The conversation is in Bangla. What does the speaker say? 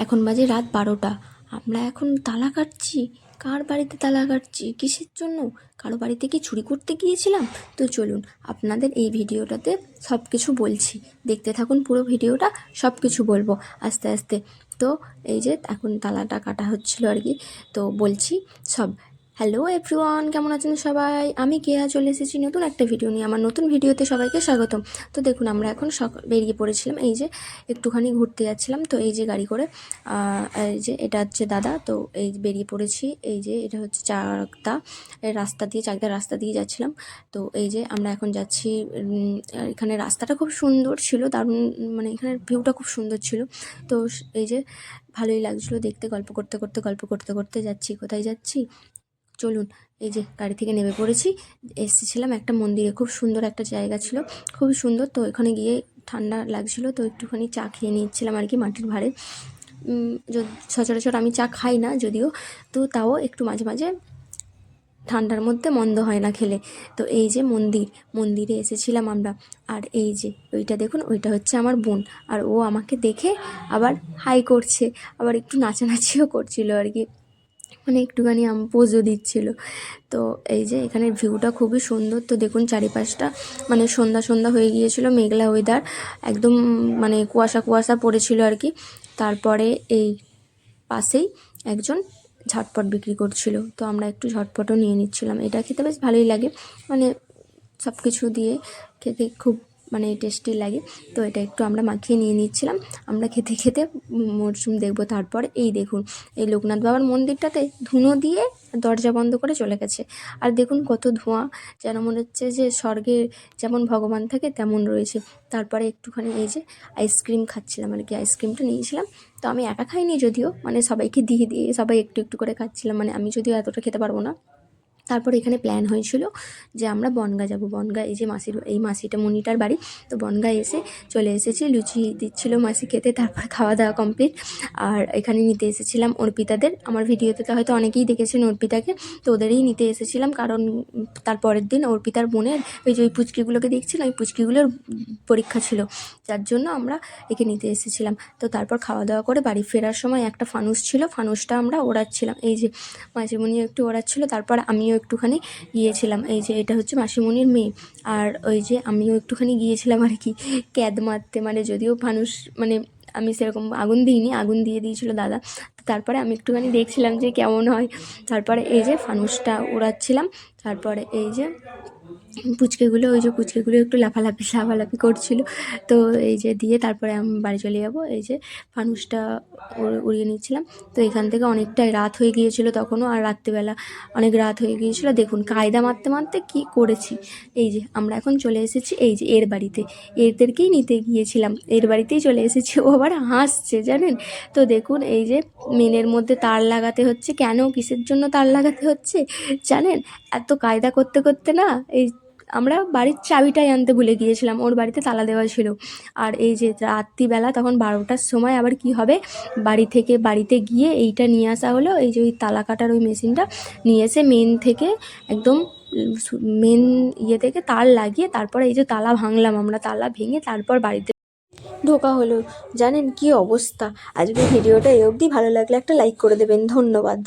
এখন বাজে রাত 12টা। আমরা এখন তালা কাটছি। কার বাড়িতে তালা কাটছি, কিসের জন্য? কারো বাড়িতে কি চুরি করতে গিয়েছিলাম? তো চলুন আপনাদের এই ভিডিওটাতে সব কিছু বলছি, দেখতে থাকুন পুরো ভিডিওটা, সব কিছু বলবো আস্তে আস্তে। তো এই যে এখন তালাটা কাটা হচ্ছিল আর কি, তো বলছি সব। হ্যালো এভরিওয়ান, কেমন আছেন সবাই? আমি কেয়া চলে এসেছি নতুন একটা ভিডিও নিয়ে। আমার নতুন ভিডিওতে সবাইকে স্বাগতম। তো দেখুন আমরা এখন বেরিয়ে পড়েছিলাম, এই যে একটুখানি ঘুরতে যাচ্ছিলাম। তো এই যে গাড়ি করে, এই যে এটা হচ্ছে দাদা, তো এই বেরিয়ে পড়েছি। এই যে এটা হচ্ছে চাকদা রাস্তা দিয়ে যাচ্ছিলাম। তো এই যে আমরা এখন যাচ্ছি। এখানে রাস্তাটা খুব সুন্দর ছিল, দারুণ, মানে এখানের ভিউটা খুব সুন্দর ছিল। তো এই যে ভালোই লাগছিলো দেখতে। গল্প করতে করতে যাচ্ছি। কোথায় যাচ্ছি চলুন। এই যে গাড়ি থেকে নেমে পড়েছি, এসেছিলাম একটা মন্দিরে। খুব সুন্দর একটা জায়গা ছিল, খুবই সুন্দর। তো এখানে গিয়ে ঠান্ডা লাগছিলো, তো একটুখানি চা খেয়ে নিচ্ছিলাম আর কি মাটির ভাঁড়ে। সচরাচর আমি চা খাই না যদিও, তো তাও একটু মাঝে মাঝে ঠান্ডার মধ্যে মন্দ হয় না খেলে। তো এই যে মন্দিরে এসেছিলাম আমরা। আর এই যে ওইটা দেখুন, ওইটা হচ্ছে আমার বোন। আর ও আমাকে দেখে আবার হাই করছে, আবার একটু নাচানাচিও করছিল আর কি, মানে একটুখানি পোজও দিচ্ছিল। তো এই যে এখানের ভিউটা খুবই সুন্দর। তো দেখুন চারিপাশটা, মানে সন্ধ্যা সন্ধ্যা হয়ে গিয়েছিল, মেঘলা ওয়েদার, একদম মানে কুয়াশা পড়েছিল আর কি। তারপরে এই পাশেই একজন ঝটপট বিক্রি করছিল, তো আমরা একটু ঝটপটও নিয়ে নিচ্ছিলাম। এটা খেতে বেশ ভালোই লাগে, মানে সব কিছু দিয়ে খেতে খুব মানে টেস্টি লাগে। তো এটা একটু আমরা মাখিয়ে নিয়ে নিচ্ছিলাম। আমরা খেতে খেতে মরশুম দেখবো। তারপর এই দেখুন, এই লোকনাথ বাবার মন্দিরটাতে ধুনো দিয়ে দরজা বন্ধ করে চলে গেছে। আর দেখুন কত ধোঁয়া, যেন মনে হচ্ছে যে স্বর্গে যেমন ভগবান থাকে তেমন রয়েছে। তারপরে একটুখানি এই যে আইসক্রিম খাচ্ছিলাম আর কি, আইসক্রিমটা নিয়েছিলাম। তো আমি একা খাইনি যদিও, মানে সবাইকে দিয়ে সবাই একটু একটু করে খাচ্ছিলাম, মানে আমি যদিও এতটা খেতে পারবো না। তারপর এখানে প্ল্যান হয়েছিল যে আমরা বনগাঁ যাব। বনগাঁ এই যে এই মাসিটা মনিটার বাড়ি। তো বনগাঁ এসে চলে এসেছি, লুচি দিচ্ছিল মাসি খেতে। তারপর খাওয়া দাওয়া কমপ্লিট। আর এখানে নিতে এসেছিলাম অর্পিতাদের। আমার ভিডিওতে তো হয়তো অনেকেই দেখেছেন অর্পিতাকে, তো ওদেরই নিতে এসেছিলাম। কারণ তার পরের দিন অর্পিতার বোনের ওই যে ওই পুচকিগুলোকে দেখছিলাম, ওই পুচকিগুলোর পরীক্ষা ছিল, যার জন্য আমরা একে নিতে এসেছিলাম। তো তারপর খাওয়া দাওয়া করে বাড়ি ফেরার সময় একটা ফানুস ছিল, ফানুসটা আমরা ওড়াচ্ছিলাম। এই যে মাসিমণিও একটু ওড়াচ্ছিল, তারপর আমিও একটুখানি গিয়েছিলাম। এই যে এটা হচ্ছে মাসিমণির মেয়ে। আর ওই যে আমিও একটুখানি গিয়েছিলাম আর কি ক্যাদ মারতে, মানে যদিও ফানুস, মানে আমি সেরকম আগুন দিইনি, আগুন দিয়ে দিয়েছিল দাদা। তারপরে আমি একটুখানি দেখছিলাম যে কেমন হয়। তারপরে এই যে ফানুসটা ওড়াচ্ছিলাম। তারপরে এই যে পুচকেগুলো, ওই যে পুচকেগুলো একটু লাফালাফি করছিল। তো এই যে দিয়ে তারপরে আমি বাড়ি চলে যাবো। এই যে ফানুসটা উড়িয়ে নিচ্ছিলাম। তো এখান থেকে অনেকটাই রাত হয়ে গিয়েছিল তখনও, আর রাত্রিবেলা অনেক রাত হয়ে গিয়েছিলো। দেখুন কায়দা মারতে মারতে কী করেছি। এই যে আমরা এখন চলে এসেছি এই যে এর বাড়িতে, এদেরকেই নিতে গিয়েছিলাম, এর বাড়িতেই চলে এসেছি। ও আবার হাসছে জানেন। তো দেখুন এই যে মেনের মধ্যে তার লাগাতে হচ্ছে। কেন, কিসের জন্য তার লাগাতে হচ্ছে জানেন? এত কায়দা করতে করতে না, এই আমরা বাড়ির চাবিটাই আনতে ভুলে গিয়েছিলাম, ওর বাড়িতে তালা দেওয়া ছিল। আর এই যে রাত্রিবেলা তখন 12টার সময় আবার কি হবে, বাড়িতে গিয়ে এইটা নিয়ে আসা হলো, এই যে ওই তালা কাটার ওই মেশিনটা নিয়ে এসে মেন থেকে একদম মেন ইয়ে থেকে তার লাগিয়ে তারপরে এই যে তালা ভাঙলাম আমরা, তালা ভেঙে তারপর বাড়িতে ঢোকা হলো। জানেন কি অবস্থা। আজকে ভিডিওটা এই অবধি। ভালো লাগলে একটা লাইক করে দেবেন। ধন্যবাদ।